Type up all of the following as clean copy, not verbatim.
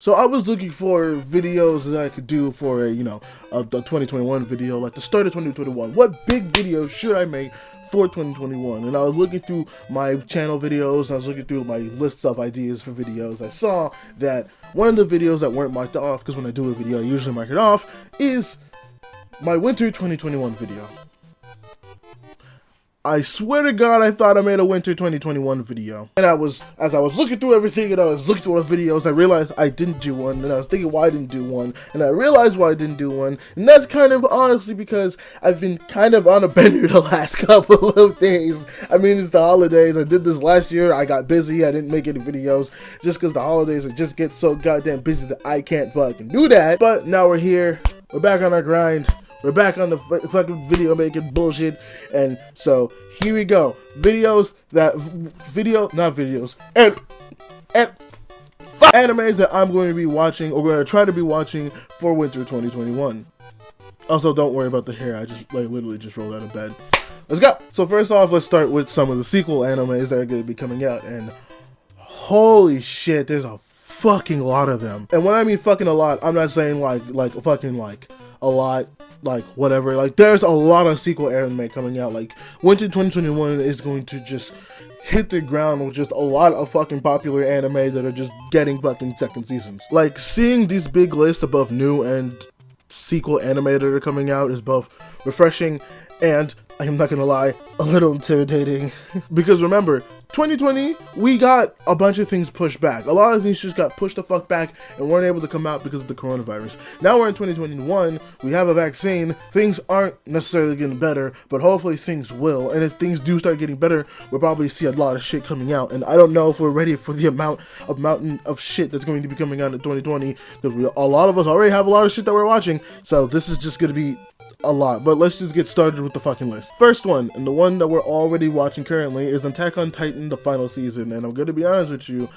So I was looking for videos that I could do for a, a 2021 video, like the start of 2021. What big video should I make for 2021? And I was looking through my channel videos, I was looking through my lists of ideas for videos. I saw that one of the videos that weren't marked off, because when I do a video I usually mark it off, is my winter 2021 video. I swear to God, I thought I made a winter 2021 video. And as I was looking through everything and I was looking through all the videos, I realized I didn't do one, and I was thinking why I didn't do one, and I realized why I didn't do one, and that's kind of honestly because I've been kind of on a bender the last couple of days. I mean, it's the holidays. I did this last year, I got busy, I didn't make any videos, just because the holidays just get so goddamn busy that I can't fucking do that. But now we're here, we're back on our grind. We're back on the fucking video making bullshit, and so here we go. Videos that animes that I'm going to be watching, or going to try to be watching for winter 2021. Also, don't worry about the hair. I just literally just rolled out of bed. Let's go. So first off, let's start with some of the sequel animes that are going to be coming out, and holy shit, there's a fucking lot of them. And when I mean fucking a lot, I'm not saying like fucking like a lot, like whatever. Like there's a lot of sequel anime coming out. Like winter 2021 is going to just hit the ground with just a lot of fucking popular anime that are just getting fucking second seasons. Like seeing these big lists above new and sequel anime that are coming out is both refreshing and, I'm not gonna lie, a little intimidating. Because remember, 2020, we got a bunch of things pushed back. A lot of things just got pushed the fuck back and weren't able to come out because of the coronavirus. Now we're in 2021, we have a vaccine, things aren't necessarily getting better, but hopefully things will. And if things do start getting better, we'll probably see a lot of shit coming out. And I don't know if we're ready for the mountain of shit that's going to be coming out in 2020, because a lot of us already have a lot of shit that we're watching. So this is just gonna be a lot, but let's just get started with the fucking list. First one, and the one that we're already watching currently, is Attack on Titan, the final season, and I'm gonna be honest with you,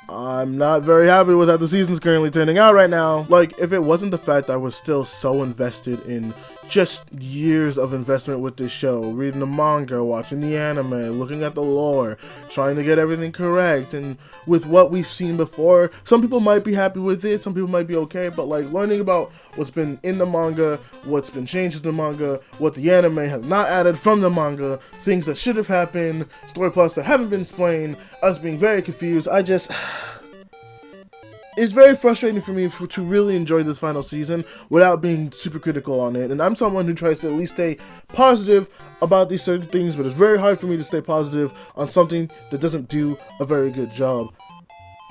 I'm not very happy with how the season's currently turning out right now. Like, if it wasn't the fact that I was still so invested in just years of investment with this show, reading the manga, watching the anime, looking at the lore, trying to get everything correct, and with what we've seen before, some people might be happy with it, some people might be okay, but like learning about what's been in the manga, what's been changed in the manga, what the anime has not added from the manga, things that should have happened, story plots that haven't been explained, us being very confused, it's very frustrating for me to really enjoy this final season without being super critical on it. And I'm someone who tries to at least stay positive about these certain things, but it's very hard for me to stay positive on something that doesn't do a very good job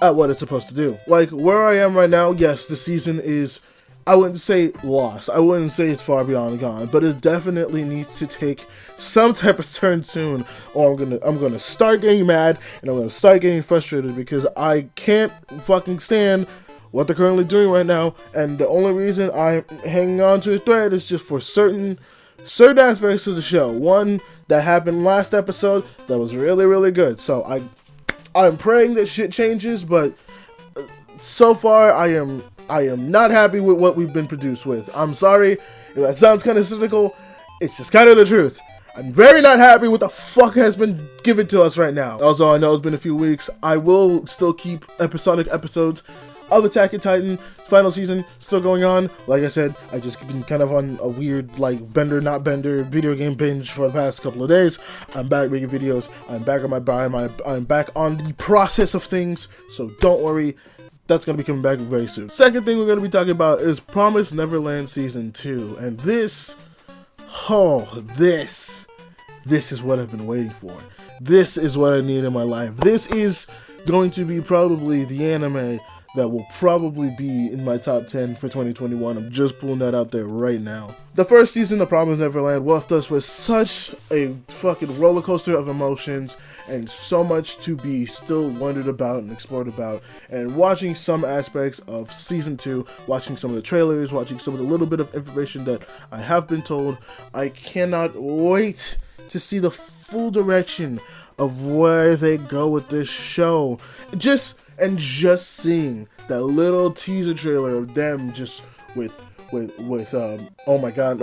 at what it's supposed to do. Like, where I am right now, yes, the season is, I wouldn't say lost, I wouldn't say it's far beyond gone, but it definitely needs to take some type of turn soon, or I'm gonna start getting mad, and I'm gonna start getting frustrated, because I can't fucking stand what they're currently doing right now, and the only reason I'm hanging on to a thread is just for certain aspects of the show. One that happened last episode that was really, really good, so I'm praying that shit changes, but so far I am not happy with what we've been produced with. I'm sorry if that sounds kind of cynical, it's just kind of the truth. I'm very not happy with the fuck has been given to us right now. Also, I know it's been a few weeks. I will still keep episodic episodes of Attack on Titan final season still going on. Like I said, I just been kind of on a weird, like, bender not bender video game binge for the past couple of days. I'm back making videos. I'm back on my grind. I'm back on the process of things. So don't worry. That's going to be coming back very soon. Second thing we're going to be talking about is Promised Neverland Season 2. And this is what I've been waiting for. This is what I need in my life. This is going to be probably the anime that will probably be in my top 10 for 2021. I'm just pulling that out there right now. The first season of Promised Neverland left us with such a fucking roller coaster of emotions and so much to be still wondered about and explored about. And watching some aspects of season 2, watching some of the trailers, watching some of the little bit of information that I have been told, I cannot wait to see the full direction of where they go with this show. Just seeing that little teaser trailer of them just with oh my god,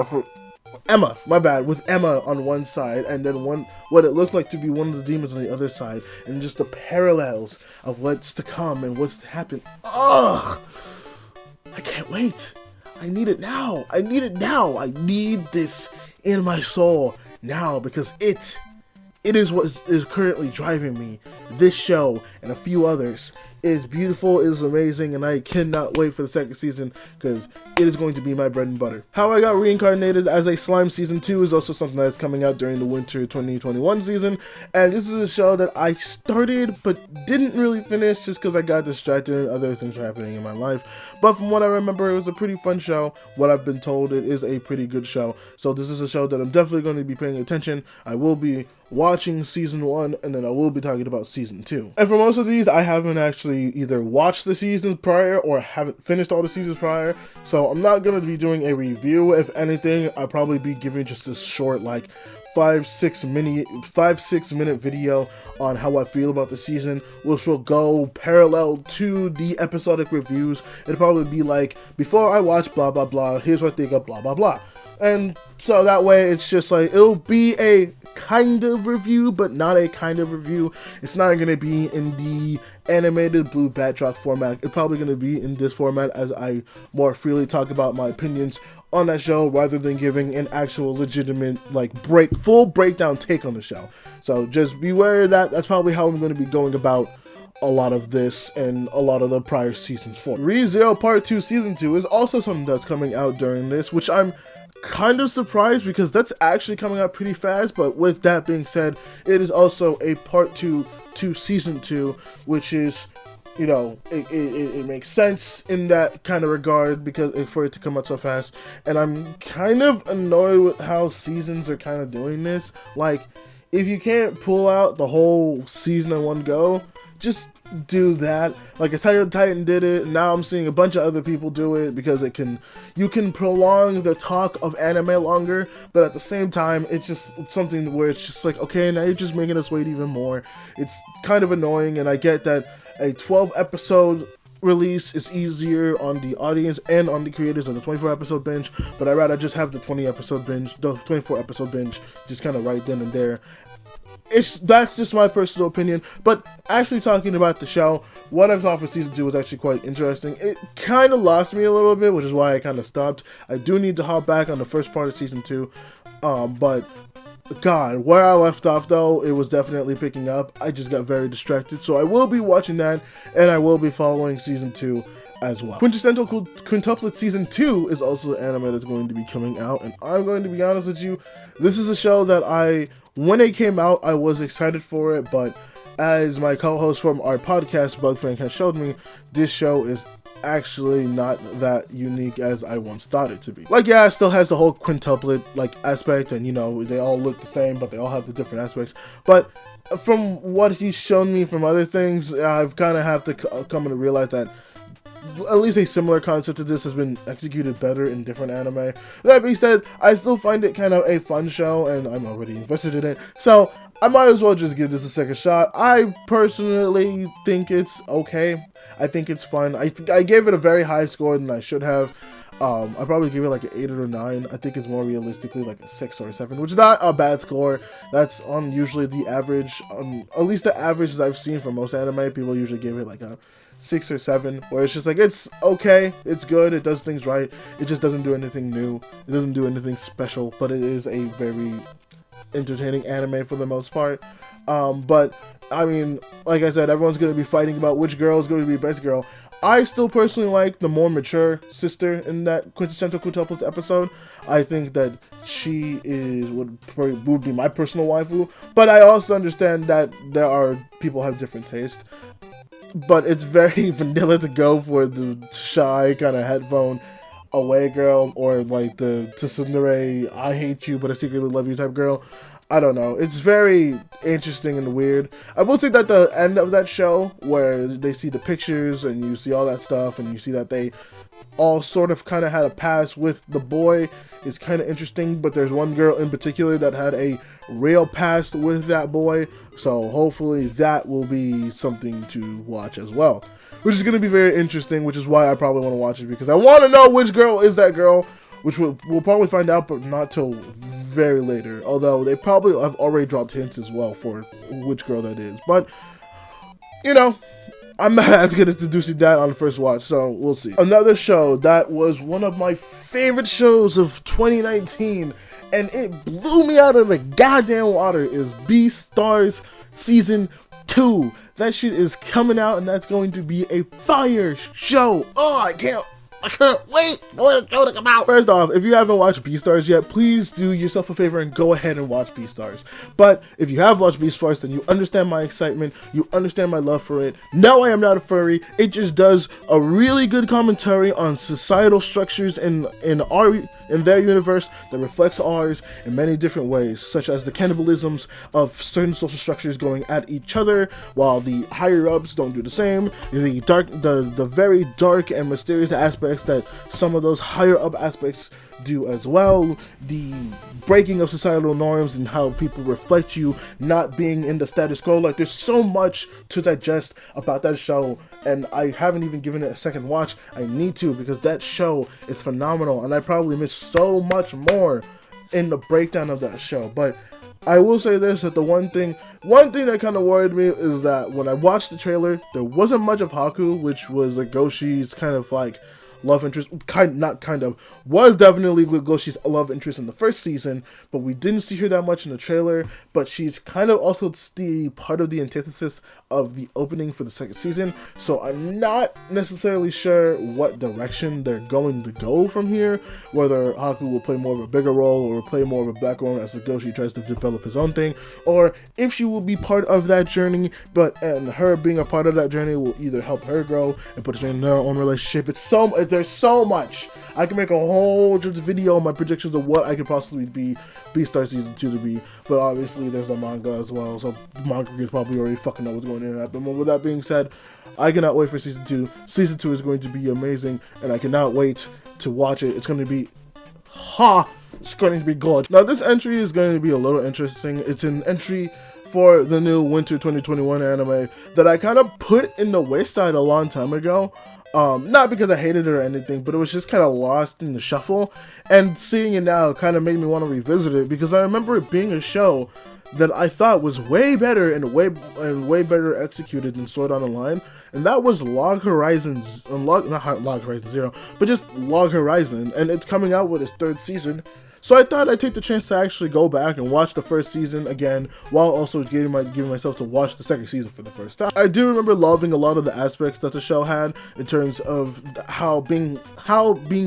Emma, my bad, with Emma on one side, and then what it looks like to be one of the demons on the other side, and just the parallels of what's to come and what's to happen. Ugh! I can't wait. I need it now. I need it now. I need this in my soul now, because it is what is currently driving me. This show and a few others is beautiful, is amazing, and I cannot wait for the second season, because it is going to be my bread and butter. How I Got Reincarnated as a Slime Season 2 is also something that's coming out during the winter 2021 season, and this is a show that I started but didn't really finish just because I got distracted and other things were happening in my life. But from what I remember, it was a pretty fun show. What I've been told, it is a pretty good show. So this is a show that I'm definitely going to be paying attention. I will be watching season 1, and then I will be talking about season 2. And for most of these, I haven't actually either watched the seasons prior or haven't finished all the seasons prior, so I'm not going to be doing a review. If anything, I'll probably be giving just a short, like 5-6 minute video on how I feel about the season, which will go parallel to the episodic reviews. It'll probably be like, before I watch blah blah blah, here's what I think of blah blah blah. And so that way it's just like, it'll be a kind of review, but not a kind of review. It's not going to be in the animated blue backdrop format. It's probably going to be in this format, as I more freely talk about my opinions on that show rather than giving an actual legitimate, like, full breakdown take on the show. So just beware of that. That's probably how I'm going to be going about a lot of this and a lot of the prior seasons for. ReZero Part 2 Season 2 is also something that's coming out during this, which I'm kind of surprised because that's actually coming out pretty fast. But with that being said, it is also a Part 2 to Season 2, which is, you know, it makes sense in that kind of regard, because for it to come out so fast. And I'm kind of annoyed with how seasons are kind of doing this. Like, if you can't pull out the whole season in one go, just do that. Like Attack on Titan did it, and now I'm seeing a bunch of other people do it, because you can prolong the talk of anime longer, but at the same time, it's just something where it's just like, okay, now you're just making us wait even more. It's kind of annoying, and I get that a 12 episode release is easier on the audience and on the creators of the 24 episode binge, but I'd rather just have the 24 episode binge just kind of right then and there. That's just my personal opinion. But actually talking about the show, what I saw for season 2 was actually quite interesting. It kind of lost me a little bit, which is why I kind of stopped. I do need to hop back on the first part of season 2, but God, where I left off though, it was definitely picking up. I just got very distracted, so I will be watching that, and I will be following season 2 as well. Quintessential Quintuplets Season 2 is also an anime that's going to be coming out, and I'm going to be honest with you, this is a show that when it came out, I was excited for it, but as my co-host from our podcast, Bug Frank, has showed me, this show is actually not that unique as I once thought it to be. Like, yeah, it still has the whole quintuplet like aspect, and you know, they all look the same, but they all have the different aspects. But from what he's shown me from other things, I've kind of have to come to realize that at least a similar concept to this has been executed better in different anime. That being said, I still find it kind of a fun show, and I'm already invested in it, so I might as well just give this a second shot. I personally think it's okay. I think it's fun. I gave it a very high score than I should have. I probably give it like an 8 or a 9. I think it's more realistically like a 6 or a 7, which is not a bad score. That's on usually the average, at least the averages I've seen for most anime. People usually give it like a 6 or 7, where it's just like, it's okay, it's good, it does things right, it just doesn't do anything new, it doesn't do anything special, but it is a very entertaining anime for the most part. But I mean, like I said, everyone's going to be fighting about which girl is going to be best girl. I still personally like the more mature sister in that Quintessential Quintuplets episode. I think that she would be my personal waifu, but I also understand that people have different tastes. But it's very vanilla to go for the shy kind of headphone away girl, or like the tsundere I hate you but I secretly love you type girl. I don't know. It's very interesting and weird. I will say that the end of that show, where they see the pictures and you see all that stuff and you see that they all sort of kind of had a past with the boy, is kind of interesting. But there's one girl in particular that had a real past with that boy, so hopefully that will be something to watch as well, which is going to be very interesting, which is why I probably want to watch it, because I want to know which girl is that girl, which we'll probably find out, but not till very later. Although they probably have already dropped hints as well for which girl that is. But, you know, I'm not as good as deducing that on the first watch, so we'll see. Another show that was one of my favorite shows of 2019, and it blew me out of the goddamn water, is Beastars Season 2. That shit is coming out, and that's going to be a fire show. Oh, I can't wait for the show to come out. First off, if you haven't watched Beastars yet, please do yourself a favor and go ahead and watch Beastars. But if you have watched Beastars, then you understand my excitement, you understand my love for it. No, I am not a furry. It just does a really good commentary on societal structures in their universe that reflects ours in many different ways, such as the cannibalisms of certain social structures going at each other, while the higher ups don't do the same. The very dark and mysterious aspects that some of those higher up aspects do as well, the breaking of societal norms and how people reflect you not being in the status quo. Like, there's so much to digest about that show, and I haven't even given it a second watch. I need to, because that show is phenomenal, and I probably missed so much more in the breakdown of that show. But I will say this, that the one thing that kind of worried me is that when I watched the trailer, there wasn't much of Haku, which was like Goshi's kind of like love interest, was definitely Goshi's love interest in the first season, but we didn't see her that much in the trailer. But she's kind of also the part of the antithesis of the opening for the second season, so I'm not necessarily sure what direction they're going to go from here, whether Haku will play more of a bigger role or play more of a background as Goshi tries to develop his own thing, or if she will be part of that journey, and her being a part of that journey will either help her grow and put her in their own relationship. There's so much. I can make a whole video on my predictions of what I could possibly be Beastars Season 2 to be, but obviously there's the manga as well, so manga kids probably already fucking know what's going to happen. But with that being said, I cannot wait for Season 2. Season 2 is going to be amazing, and I cannot wait to watch it. It's going to be it's going to be good. Now, this entry is going to be a little interesting. It's an entry for the new Winter 2021 anime that I kind of put in the wayside a long time ago. Not because I hated it or anything, but it was just kind of lost in the shuffle, and seeing it now kind of made me want to revisit it, because I remember it being a show that I thought was way better and way better executed than Sword Art Online, and that was Log Horizon, not Log Horizon Zero, but just Log Horizon, and it's coming out with its third season. So I thought I'd take the chance to actually go back and watch the first season again, while also giving myself to watch the second season for the first time. I do remember loving a lot of the aspects that the show had in terms of how being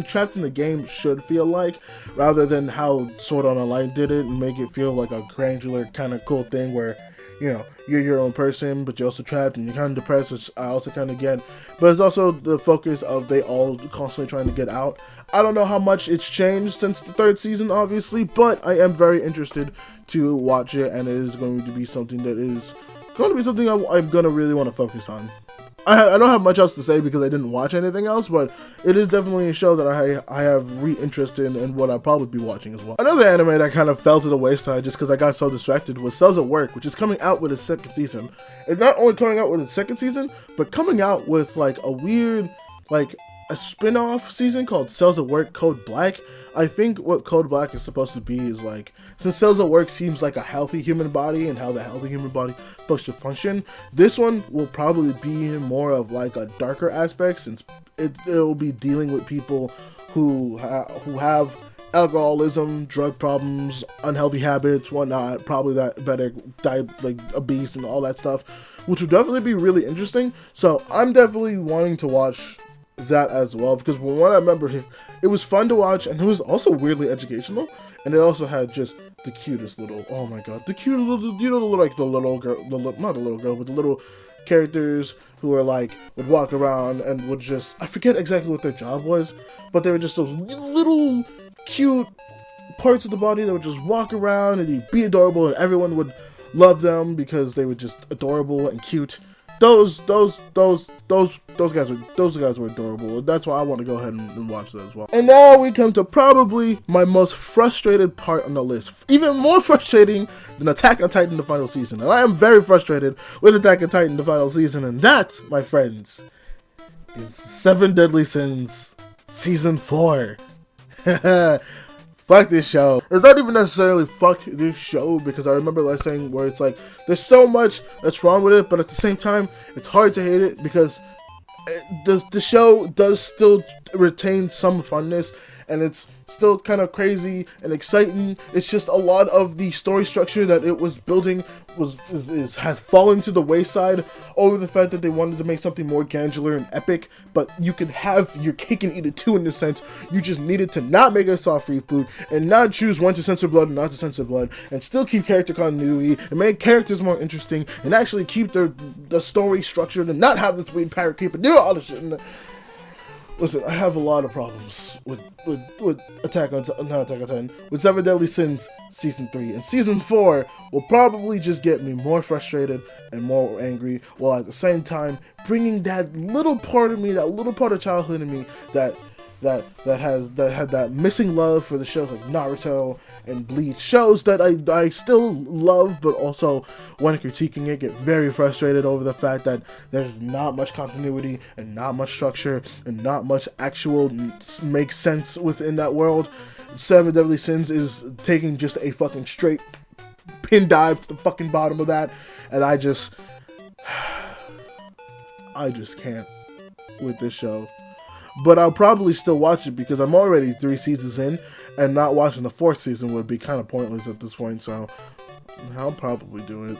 trapped in the game should feel like, rather than how Sword Art Online did it and make it feel like a granular kind of cool thing where, you know, you're your own person, but you're also trapped and you're kind of depressed, which I also kind of get. But it's also the focus of they all constantly trying to get out. I don't know how much it's changed since the third season, obviously, but I am very interested to watch it, and it is going to be something I'm going to really want to focus on. I don't have much else to say because I didn't watch anything else, but it is definitely a show that I have re-interest in and what I'll probably be watching as well. Another anime that kind of fell to the wayside just because I got so distracted was Cells at Work, which is coming out with its second season. It's not only coming out with its second season, but coming out with like a weird, like a spin-off season called Cells at Work Code Black. I think what Code Black is supposed to be is like, since Cells at Work seems like a healthy human body and how the healthy human body is supposed to function, this one will probably be more of like a darker aspect, since it will be dealing with people who have alcoholism, drug problems, unhealthy habits, whatnot, probably like obese and all that stuff, which would definitely be really interesting. So I'm definitely wanting to watch that as well, because from what I remember, it was fun to watch, and it was also weirdly educational, and it also had just the cutest little, oh my god, the cute little, you know, like the little girl, not the little girl, but the little characters who are like, would walk around and would just, I forget exactly what their job was, but they were just those little cute parts of the body that would just walk around and be adorable, and everyone would love them because they were just adorable and cute. Those guys were adorable. That's why I want to go ahead and watch that as well. And now we come to probably my most frustrated part on the list. Even more frustrating than Attack on Titan the final season. And I am very frustrated with Attack on Titan the final season. And that, my friends, is Seven Deadly Sins Season 4. Fuck this show. It's not even necessarily fuck this show, because I remember last saying where it's like, there's so much that's wrong with it, but at the same time, it's hard to hate it because the show does still retain some funness, and it's still kind of crazy and exciting. It's just a lot of the story structure that it was building has fallen to the wayside over the fact that they wanted to make something more gangular and epic. But you can have your cake and eat it too, in the sense you just needed to not make a soft reboot and not choose when to censor blood and not to censor blood, and still keep character continuity and make characters more interesting and actually keep the story structured and not have this weird pirate keep and do all this shit. Listen, I have a lot of problems with Attack on Titan, with Seven Deadly Sins Season 3, and Season 4 will probably just get me more frustrated and more angry, while at the same time bringing that little part of me, that little part of childhood in me that had that missing love for the shows like Naruto and Bleach, shows that I still love, but also when critiquing it get very frustrated over the fact that there's not much continuity and not much structure and not much actual makes sense within that world. Seven Deadly Sins is taking just a fucking straight pin dive to the fucking bottom of that, and I just can't with this show. But I'll probably still watch it because I'm already 3 seasons in, and not watching the 4th season would be kind of pointless at this point, so I'll probably do it.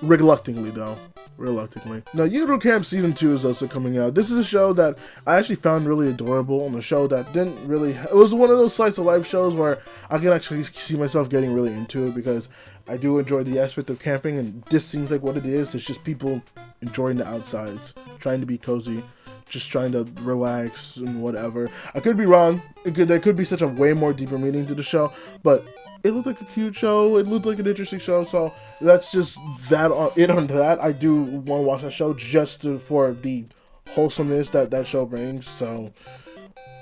Reluctantly, though. Reluctantly. Now, Yuru Camp Season 2 is also coming out. This is a show that I actually found really adorable, and a show that didn't really... It was one of those slice of life shows where I can actually see myself getting really into it, because I do enjoy the aspect of camping, and this seems like what it is. It's just people enjoying the outsides, trying to be cozy, just trying to relax and whatever. I could be wrong. There could be such a way more deeper meaning to the show, but it looked like a cute show. It looked like an interesting show, so that's just that on that. I do want to watch that show just for the wholesomeness that show brings. So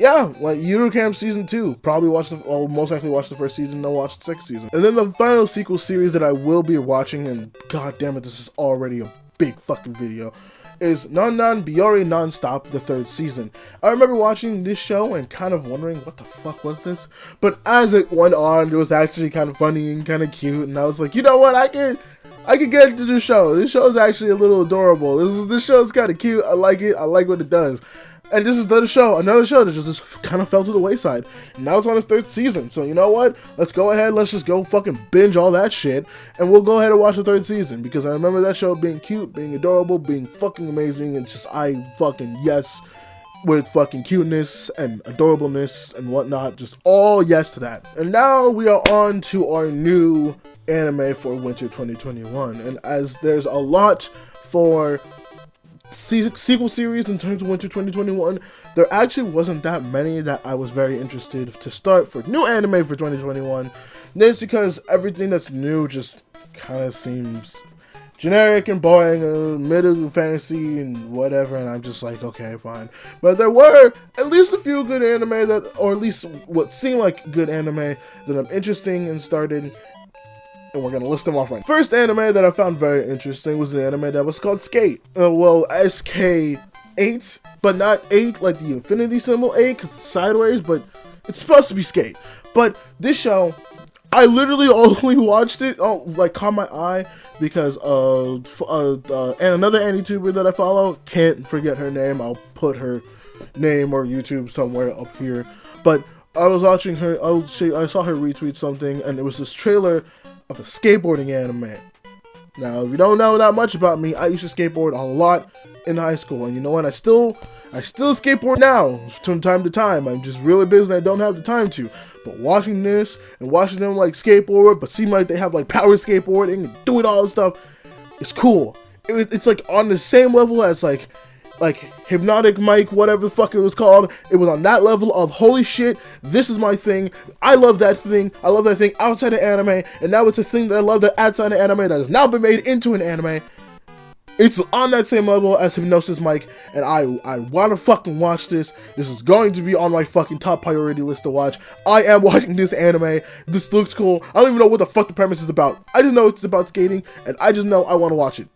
yeah, like Yuru Camp Season 2. Probably most likely watch the 1st season, then watch the 2nd season. And then the final sequel series that I will be watching, and god damn it, this is already a big fucking video, is Biyori Nonstop, the 3rd season. I remember watching this show and kind of wondering, what the fuck was this? But as it went on, it was actually kind of funny and kind of cute, and I was like, you know what, I can get into this show. This show is actually a little adorable. This show is kind of cute. I like it. I like what it does. And this is another show that just kind of fell to the wayside. And now it's on its 3rd season. So you know what? Let's go ahead. Let's just go fucking binge all that shit. And we'll go ahead and watch the 3rd season. Because I remember that show being cute, being adorable, being fucking amazing. And just I fucking yes with fucking cuteness and adorableness and whatnot. Just all yes to that. And now we are on to our new anime for winter 2021. And as there's a lot for sequel series in terms of winter 2021, there actually wasn't that many that I was very interested to start for new anime for 2021. This because everything that's new just kind of seems generic and boring, middle fantasy and whatever, and I'm just like, okay, fine. But there were at least a few good anime that, or at least what seemed like good anime that I'm interested in started. And we're gonna list them off right now. First anime that I found very interesting was an anime that was called Skate. Well, SK8, but not 8 like the infinity symbol 8, cause it's sideways, but it's supposed to be Skate. But this show, I literally only watched it, caught my eye because and another AniTuber that I follow, can't forget her name. I'll put her name or YouTube somewhere up here. But I was watching her. I saw her retweet something, and it was this trailer of a skateboarding anime. Now, if you don't know that much about me, I used to skateboard a lot in high school, and you know what? I still skateboard now from time to time. I'm just really busy and I don't have the time to. But watching this and watching them like skateboard, but seem like they have like power skateboarding and doing all this stuff, it's cool. It's like on the same level as like Hypnotic Mike, whatever the fuck it was called. It was on that level of holy shit, this is my thing. I love that thing. I love that thing outside of anime, and now it's a thing that I love that outside of anime that has now been made into an anime. It's on that same level as Hypnosis Mike, and I want to fucking watch this. This is going to be on my fucking top priority list to watch. I am watching this anime. This looks cool. I don't even know what the fuck the premise is about. I just know it's about skating, and I just know I want to watch it.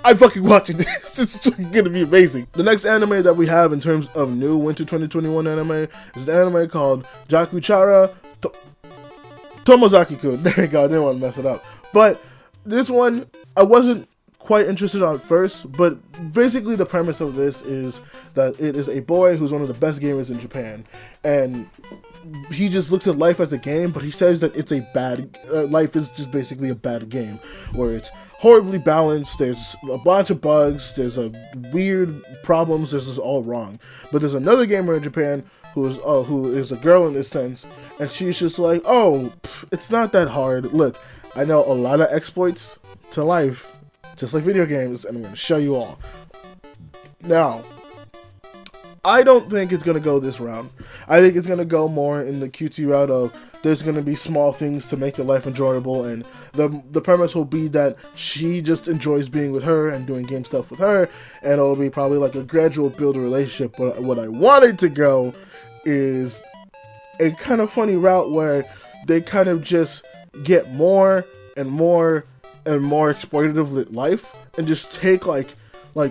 I'm fucking watching this. This is gonna be amazing. The next anime that we have in terms of new winter 2021 anime is an anime called Jaku-Chara Tomozaki-Kun. There we go. I didn't want to mess it up. But this one, I wasn't quite interested at first, but basically the premise of this is that it is a boy who's one of the best gamers in Japan, and he just looks at life as a game, but he says that it's a bad life is just basically a bad game where it's horribly balanced, there's a bunch of bugs, there's a weird problems, this is all wrong. But there's another gamer in Japan who is a girl in this sense, and she's just like, oh, it's not that hard. Look, I know a lot of exploits to life, just like video games, and I'm going to show you all. Now, I don't think it's going to go this route. I think it's going to go more in the QT route of there's going to be small things to make your life enjoyable, and the premise will be that she just enjoys being with her and doing game stuff with her, and it'll be probably like a gradual build a relationship. But what I wanted to go is a kind of funny route where they kind of just get more and more and more exploitative life and just take like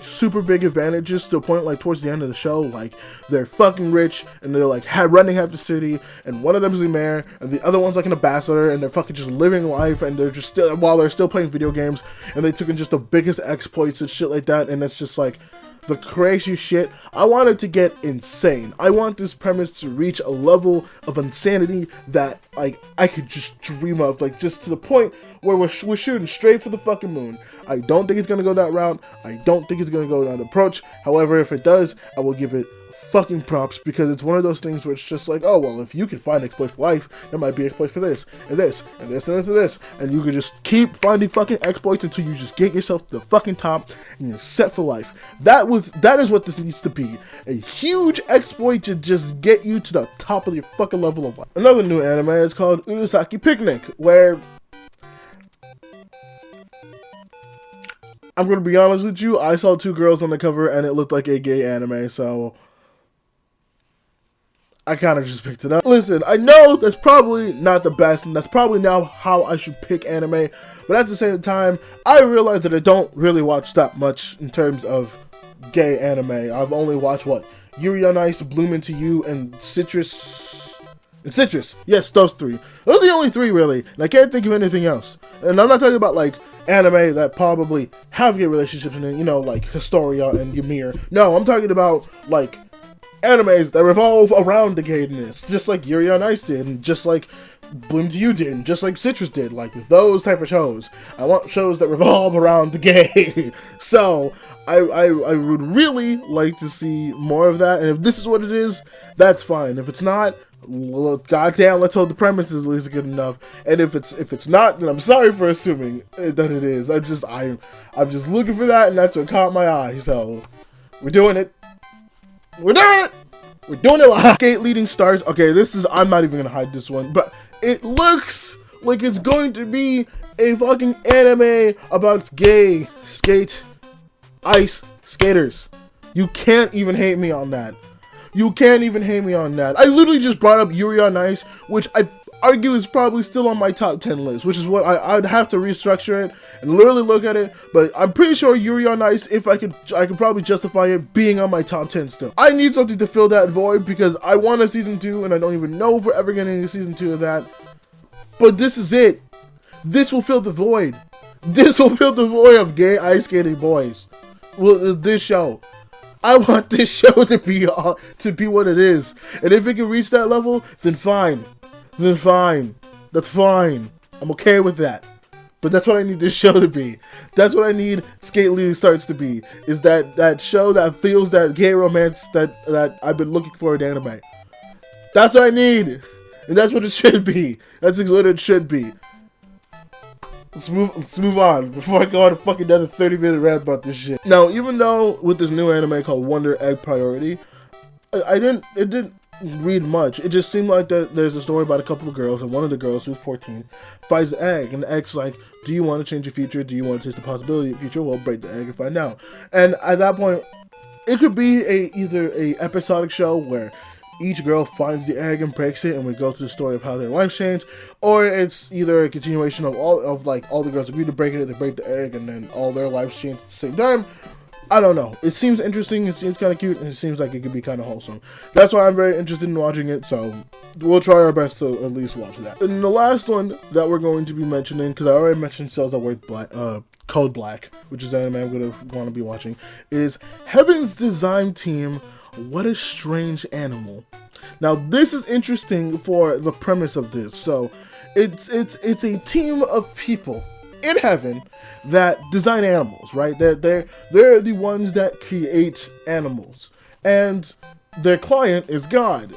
super big advantages to the point like towards the end of the show, like they're fucking rich and they're like running half the city, and one of them's the mayor and the other one's like an ambassador, and they're fucking just living life, and they're just still, while they're still playing video games, and they took in just the biggest exploits and shit like that, and it's just like the crazy shit. I want it to get insane. I want this premise to reach a level of insanity that like I could just dream of, like just to the point where we're shooting straight for the fucking moon. I don't think it's gonna go that route. I don't think it's gonna go that approach. However, if it does, I will give it fucking props, because it's one of those things where it's just like, oh well, if you can find exploit for life, there might be exploit for this and this and this and this and this, and you can just keep finding fucking exploits until you just get yourself to the fucking top and you're set for life. That is what this needs to be, a huge exploit to just get you to the top of your fucking level of life. Another new anime is called Urasekai Picnic, where I'm gonna be honest with you, I saw two girls on the cover and it looked like a gay anime, so I kind of just picked it up. Listen, I know that's probably not the best, and that's probably not how I should pick anime, but at the same time, I realize that I don't really watch that much in terms of gay anime. I've only watched, Yuri on Ice, Bloom Into You, and Citrus. Yes, those three. Those are the only three, really, and I can't think of anything else. And I'm not talking about, like, anime that probably have gay relationships in it, you know, like Historia and Ymir. No, I'm talking about, like, animes that revolve around the gayness, just like Yuri on Ice did, and just like Bloom to You did, and just like Citrus did, like those type of shows. I want shows that revolve around the gay. So I would really like to see more of that, and if this is what it is, that's fine. If it's not, well, goddamn, let's hope the premise is at least good enough. And if it's not, then I'm sorry for assuming that it is. I'm just looking for that, and that's what caught my eye. So we're doing it. We're doing it! We're doing it live! Skate leading stars. Okay, I'm not even gonna hide this one, but it looks like it's going to be a fucking anime about gay skate ice skaters. You can't even hate me on that. You can't even hate me on that. I literally just brought up Yuri on Ice, which I argue is probably still on my top 10 list, which is what I'd have to restructure it and literally look at it, but I'm pretty sure Yuri on Ice, if I could probably justify it being on my top 10 still. I need something to fill that void, because I want a season 2, and I don't even know if we're ever getting a season 2 of that, but this is it. This will fill the void. This will fill the void of gay ice skating boys. Well, this show. I want this show to be what it is, and if it can reach that level, then fine. Then fine. That's fine. I'm okay with that. But that's what I need this show to be. That's what I need Skate Leading Stars to be. Is that show that feels that gay romance that I've been looking for in anime. That's what I need. And that's what it should be. That's what it should be. Let's move on before I go on a fucking another 30-minute rant about this shit. Now, even though with this new anime called Wonder Egg Priority, it didn't read much. It just seemed like there's a story about a couple of girls, and one of the girls, who's 14, finds the egg, and the egg's like, do you want to change your future? Do you want to change the possibility of your future? Well, break the egg and find out. And at that point, it could be either a episodic show where each girl finds the egg and breaks it, and we go through the story of how their lives change, or it's either a continuation of all the girls agree to break it, they break the egg, and then all their lives change at the same time. I don't know. It seems interesting, it seems kind of cute, and it seems like it could be kind of wholesome. That's why I'm very interested in watching it, so we'll try our best to at least watch that. And the last one that we're going to be mentioning, because I already mentioned Cells That Work Code Black, which is the anime I'm going to want to be watching, is Heaven's Design Team, What a Strange Animal. Now, this is interesting for the premise of this. So, it's a team of people in heaven that design animals, right? They're the ones that create animals, and their client is God.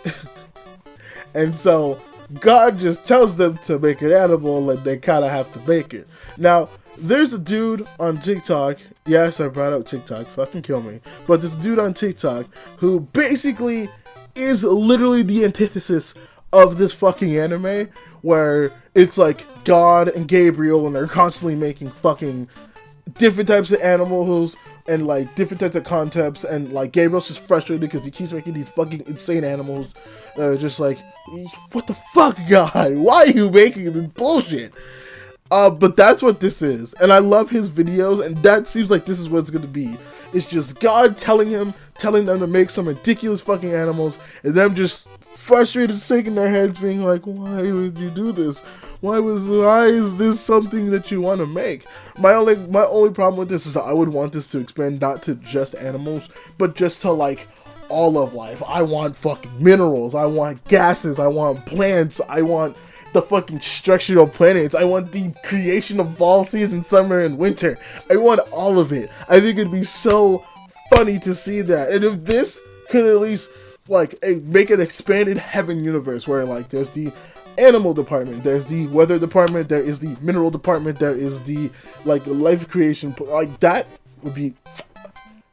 And so God just tells them to make an animal, and they kind of have to make it. Now, there's a dude on TikTok, yes, I brought up TikTok, fucking kill me, but this dude on TikTok who basically is literally the antithesis of this fucking anime, where it's like God and Gabriel, and they're constantly making fucking different types of animals and like different types of concepts, and like Gabriel's just frustrated because he keeps making these fucking insane animals that are just like, what the fuck, God? Why are you making this bullshit? But that's what this is, and I love his videos, and that seems like this is what it's gonna be. It's just God telling them to make some ridiculous fucking animals, and them just frustrated, shaking their heads, being like, why would you do this? Why is this something that you want to make? My only problem with this is that I would want this to expand not to just animals, but just to like all of life. I want fucking minerals, I want gases, I want plants, I want the fucking structure of planets, I want the creation of fall season, summer, and winter. I want all of it. I think it'd be so funny to see that. And if this could at least like make an expanded heaven universe where like there's the animal department, there's the weather department, there is the mineral department, there is the like life creation, like that would be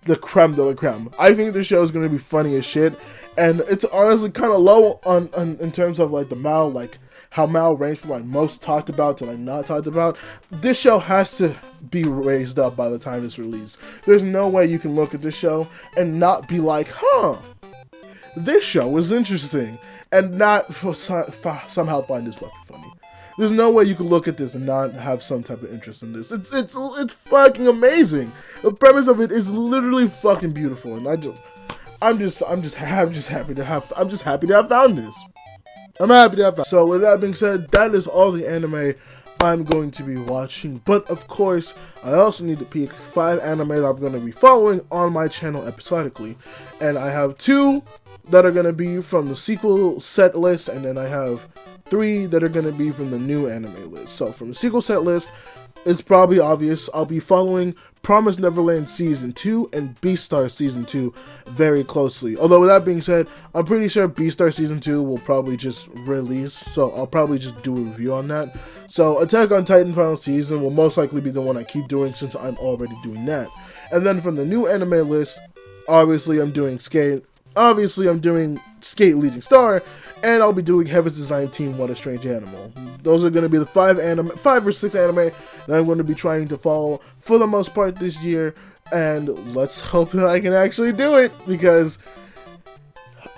the creme de la creme. I think the show is going to be funny as shit, and it's honestly kind of low on in terms of like the Mal, like how Mal ranged from like most talked about to like not talked about. This show has to be raised up by the time it's released. There's no way you can look at this show and not be like, huh, this show was interesting, and not somehow find this fucking funny. There's no way you can look at this and not have some type of interest in this. It's fucking amazing. The premise of it is literally fucking beautiful, and I'm just happy to have found this. I'm happy to have found. So with that being said, that is all the anime I'm going to be watching. But of course, I also need to pick 5 anime that I'm going to be following on my channel episodically, and I have 2 that are going to be from the sequel set list, and then I have 3 that are going to be from the new anime list. So from the sequel set list, it's probably obvious I'll be following Promised Neverland Season 2 and Beastars Season 2 very closely. Although with that being said, I'm pretty sure Beastars Season 2 will probably just release, so I'll probably just do a review on that. So Attack on Titan Final Season will most likely be the one I keep doing since I'm already doing that. And then from the new anime list, obviously I'm doing Skate Leading Star, and I'll be doing Heaven's Design Team, What a Strange Animal. Those are going to be the 5 or 6 anime that I'm going to be trying to follow for the most part this year, and let's hope that I can actually do it, because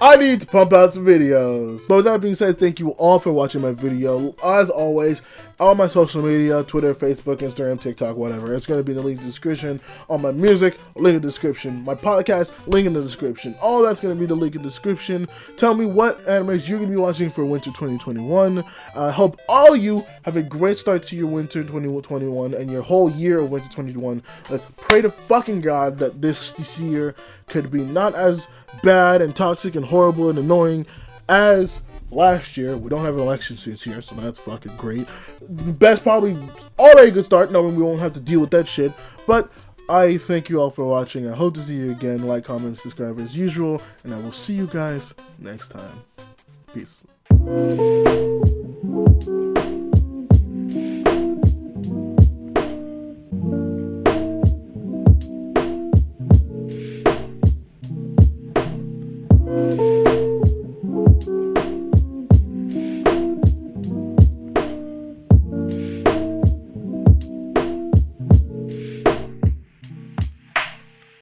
I need to pump out some videos. But with that being said, thank you all for watching my video. As always, all my social media, Twitter, Facebook, Instagram, TikTok, whatever, it's going to be in the link in the description. All my music, link in the description. My podcast, link in the description. All that's going to be the link in the description. Tell me what animes you're going to be watching for winter 2021. I hope all of you have a great start to your winter 2021 and your whole year of winter 2021. Let's pray to fucking God that this year could be not as bad and toxic and horrible and annoying as last year. We don't have an election this year, so that's fucking great. Best probably already a good start, knowing we won't have to deal with that shit. But I thank you all for watching. I hope to see you again. Like, comment, subscribe as usual, and I will see you guys next time. Peace.